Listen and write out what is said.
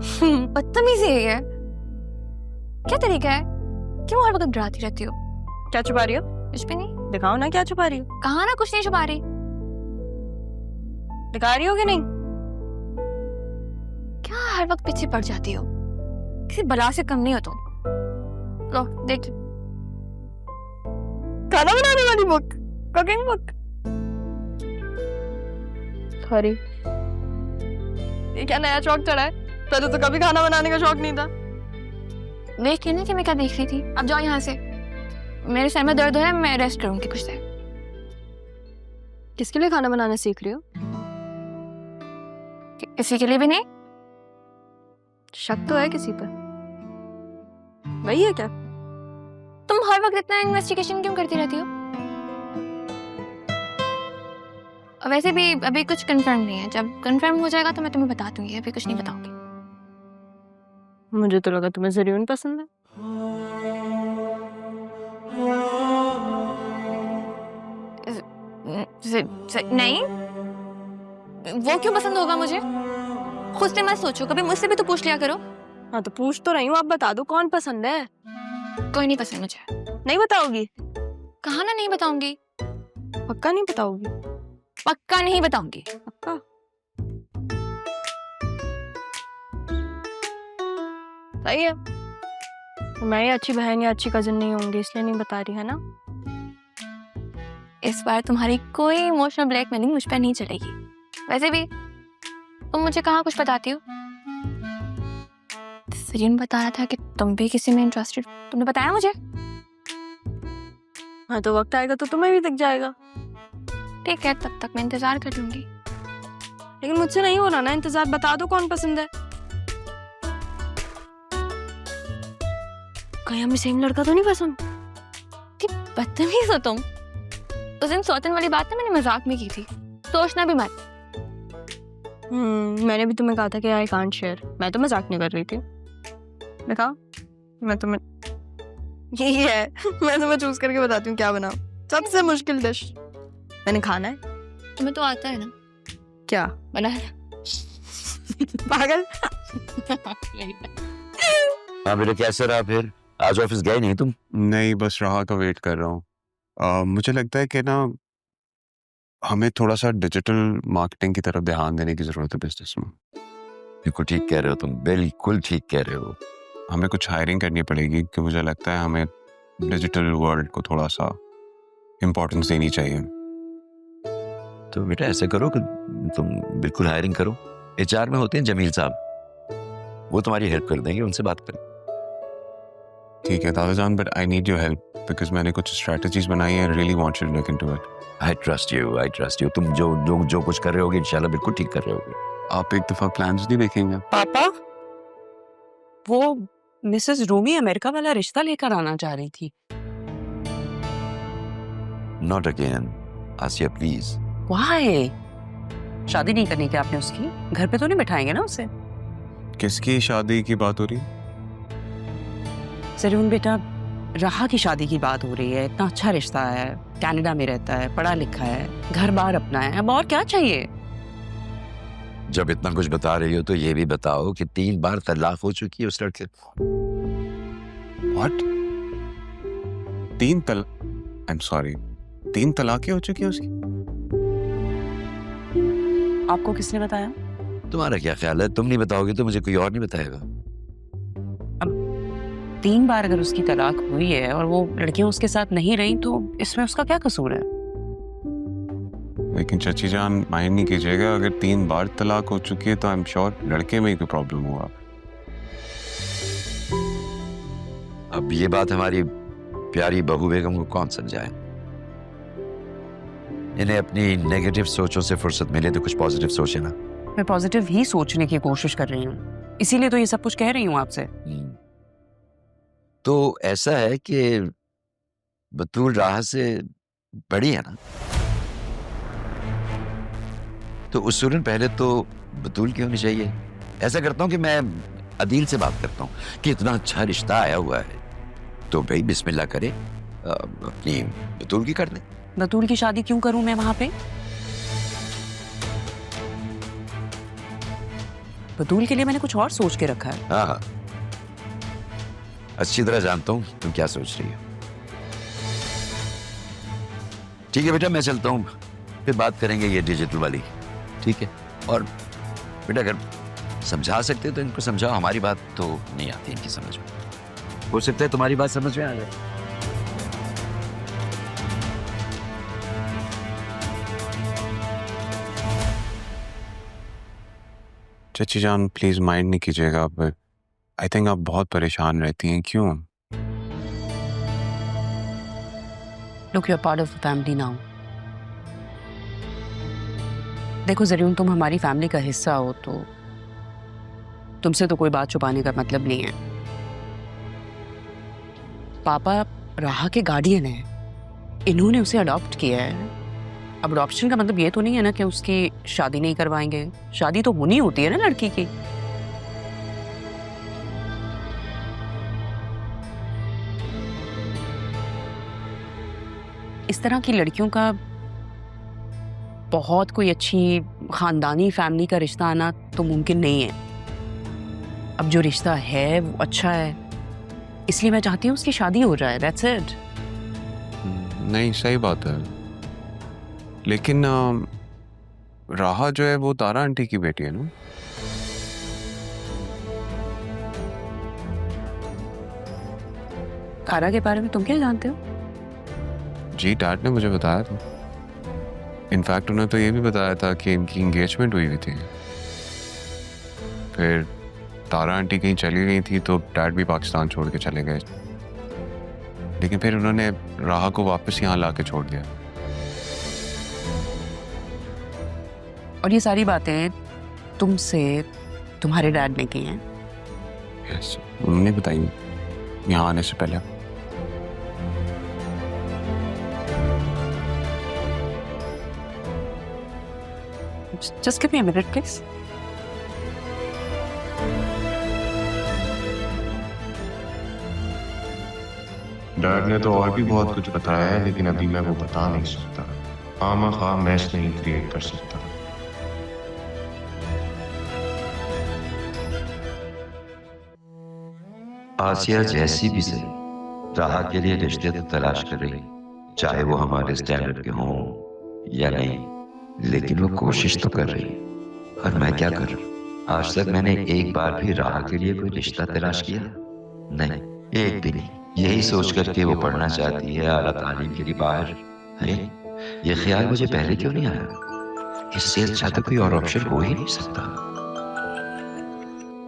बदतमीजी है ये। क्या तरीका है? क्यों हर वक्त डराती रहती हो? क्या छुपा रही हो? कुछ भी नहीं। दिखाओ ना क्या छुपा रही हो। कहा ना कुछ नहीं छुपा रही। दिखा रही हो कि नहीं? क्या हर वक्त पीछे पड़ जाती हो? किसी बला से कम नहीं हो तुम। लो देख। खाना बनाने वाली बुक, कुकिंग बुक। सॉरी, ये क्या नया शौक चढ़ा है? पहले तो कभी खाना बनाने का शौक नहीं था। देख के नहीं कि मैं क्या देख रही थी। अब जाओ यहाँ से, मेरे सर में दर्द हो रहा है, मैं रेस्ट करूंगी कुछ देर। किसके लिए खाना बनाना सीख रही हो? किसी के लिए भी नहीं। शक तो है किसी पर। वही है क्या? तुम हर वक्त इतना इन्वेस्टिगेशन क्यों करती रहती हो? और वैसे भी अभी कुछ कंफर्म नहीं है। जब कंफर्म हो जाएगा तो मैं तुम्हें बता दूंगी। अभी कुछ नहीं बताऊंगी। मुझे तो लगा तुम्हें ज़रीन पसंद है। नहीं, वो क्यों पसंद होगा मुझे? खुद से मत सोचो, कभी मुझसे भी तो पूछ लिया करो। हाँ तो पूछ तो रही हूँ, आप बता दो कौन पसंद है। कोई नहीं पसंद मुझे। नहीं बताओगी? कहा ना नहीं बताऊंगी। पक्का नहीं बताओगी? पक्का नहीं बताऊंगी। पक्का? सही है। मैं ये अच्छी बहन या अच्छी कजिन नहीं होंगी, इसलिए नहीं बता रही, है ना? इस बार तुम्हारी कोई इमोशनल ब्लैकमेलिंग मुझ पर नहीं चलेगी। वैसे भी तुम मुझे कहाँ कुछ बताती हो? सरीन बताया था कि तुम भी किसी में इंटरेस्टेड। तुमने बताया मुझे? हाँ तो वक्त आएगा तो तुम्हें भी दिख जाएगा। ठीक है, तब तक मैं इंतजार कर लूंगी। लेकिन मुझसे नहीं हो रहा ना इंतजार। बता दो कौन पसंद है। कहीं हमें सेम लड़का तो नहीं पसंद? बदतमीज हो तुम। उस दिन सौतन वाली बात ना मैंने मजाक में की थी, सोचना भी मत। मैंने भी तुम्हें कहा था कि आई कांट शेयर। मैं तो मजाक नहीं कर रही थी। दिखाओ, मैं तुम्हें यही है। मैं तुम्हें चूज करके बताती हूँ क्या बनाऊं। सबसे मुश्किल डिश मैंने खाना है। तुम्हें तो आता है ना क्या बनाना? पागल। हाँ बेटा, कैसे रहा फिर? आज ऑफिस गए नहीं तुम? नहीं, बस राह का वेट कर रहा हूँ। मुझे लगता है कि ना हमें थोड़ा सा डिजिटल मार्केटिंग की तरफ ध्यान देने की जरूरत है बिजनेस में। बिल्कुल ठीक कह रहे हो तुम, बिल्कुल ठीक कह रहे हो। हमें कुछ हायरिंग करनी पड़ेगी कि मुझे लगता है हमें डिजिटल वर्ल्ड को थोड़ा सा इम्पोर्टेंस देनी चाहिए। तो बेटा ऐसे करो कि तुम बिल्कुल हायरिंग करो। एचआर में होते हैं जमील साहब, वो तुम्हारी हेल्प कर देंगे, उनसे बात करें। ठीक है दादा जान, but I need your help because मैंने कुछ स्ट्रेटजीज बनाई है। Really want you to look into it. I trust you. तुम जो कुछ कर रहे होगे इंशाल्लाह बिल्कुल ठीक कर रहे होगे। आप एक दफा प्लान्स नहीं देखेंगे? पापा, वो मिसेस रूमी अमेरिका वाला रिश्ता लेकर आना चाह रही थी। Not again Asiya please. Why? शादी नहीं करनी क्या आपने उसकी? घर पे तो नहीं बिठाएंगे ना उसे? किसकी शादी की बात हो रही? जरूर बेटा, राहा की शादी की बात हो रही है। इतना अच्छा रिश्ता है, कनाडा में रहता है, पढ़ा लिखा है, घर बार अपना है। अब और क्या चाहिए? जब इतना कुछ बता रही हो तो ये भी बताओ कि 3 बार तलाक हो चुकी है उस लड़के। व्हाट? 3 सॉरी 3 तलाकें हो चुकी हैं उसकी? आपको किसने बताया? तुम्हारा क्या ख्याल है? तुम नहीं बताओगे तो मुझे कोई और नहीं बताएगा। 3 बार अगर उसकी तलाक हुई है और वो लड़कियां उसके साथ नहीं रही तो इसमें उसका क्या कसूर है? लेकिन चाची जान माइंड नहीं कीजिएगा, अगर 3 बार तलाक हो चुकी है तो आई एम श्योर लड़के में ही कोई प्रॉब्लम हुआ। अब ये बात हमारी प्यारी बहू बेगम को कौन समझाए? इन्हें अपनी नेगेटिव सोचों से फुर्सत मिले तो कुछ पॉजिटिव सोचे ना। मैं पॉजिटिव ही सोचने की कोशिश कर रही हूँ, इसीलिए तो ये सब कुछ कह रही हूँ आपसे। तो ऐसा है कि बतूल राह से बड़ी है ना, तो उसूलन पहले तो बतूल की होनी चाहिए। ऐसा करता हूँ कि मैं अदील से बात करता हूँ कि इतना अच्छा रिश्ता आया हुआ है तो भाई बिस्मिल्लाह करे, अपनी बतूल की कर दे। बतूल की शादी क्यों करूं मैं वहां पे? बतूल के लिए मैंने कुछ और सोच के रखा है। हाँ हाँ, अच्छी तरह जानता हूँ तुम क्या सोच रही हो। ठीक है बेटा, मैं चलता हूँ, फिर बात करेंगे ये डिजिटल वाली, ठीक है? और बेटा अगर समझा सकते हो तो इनको समझाओ, हमारी बात तो नहीं आती इनकी समझ में, हो सकता है तुम्हारी बात समझ में आ जाए। चची जान प्लीज माइंड नहीं कीजिएगा, बट आई थिंक आप बहुत परेशान रहती हैं, क्यों? Look, you are part of the family now. देखो जरूर तुम हमारी फैमिली का हिस्सा हो, तो तुमसे तो कोई बात छुपाने का मतलब नहीं है। पापा राहा के गार्डियन हैं, इन्होंने उसे अडॉप्ट किया है। अब अडॉप्शन का मतलब ये तो नहीं है ना कि उसकी शादी नहीं करवाएंगे। शादी तो होनी होती है ना लड़की की। इस तरह की लड़कियों का बहुत कोई अच्छी खानदानी फैमिली का रिश्ता आना तो मुमकिन नहीं है। अब जो रिश्ता है वो अच्छा है, इसलिए मैं चाहती हूँ उसकी शादी हो जाए, दैट्स इट। नहीं सही बात है, लेकिन राहा जो है वो तारा आंटी की बेटी है ना? तारा के बारे में तुम क्या जानते हो? जी डैड ने मुझे बताया था। इनफैक्ट उन्होंने तो ये भी बताया था कि इनकी एंगेजमेंट हुई थी, फिर तारा आंटी कहीं चली गई थी तो डैड भी पाकिस्तान छोड़ के चले गए, लेकिन फिर उन्होंने राहा को वापस यहाँ ला के छोड़ दिया। और ये सारी बातें तुमसे तुम्हारे डैड ने की हैं? यस, उन्होंने बताई यहाँ आने से पहले। Just give me a minute, please. Dad ने तो और भी बहुत कुछ बताया है, लेकिन अभी मैं वो बता नहीं सकता। खामखा मैस नहीं क्रिएट कर सकता। आसिया जैसी भी सही राहा के लिए रिश्ते तो तलाश कर रही, चाहे वो हमारे स्टैंडर्ड के हों या नहीं, लेकिन वो कोशिश तो कर रही है। और मैं क्या करूं? आज तक मैंने एक बार भी राहा के लिए कोई रिश्ता तलाश किया नहीं, एक भी नहीं। यही सोच कर के वो पढ़ना चाहती है आला तालीम के लिए बाहर। अरे ये ख्याल मुझे पहले क्यों नहीं आया? इससे अच्छा तो कोई और ऑप्शन हो ही नहीं सकता।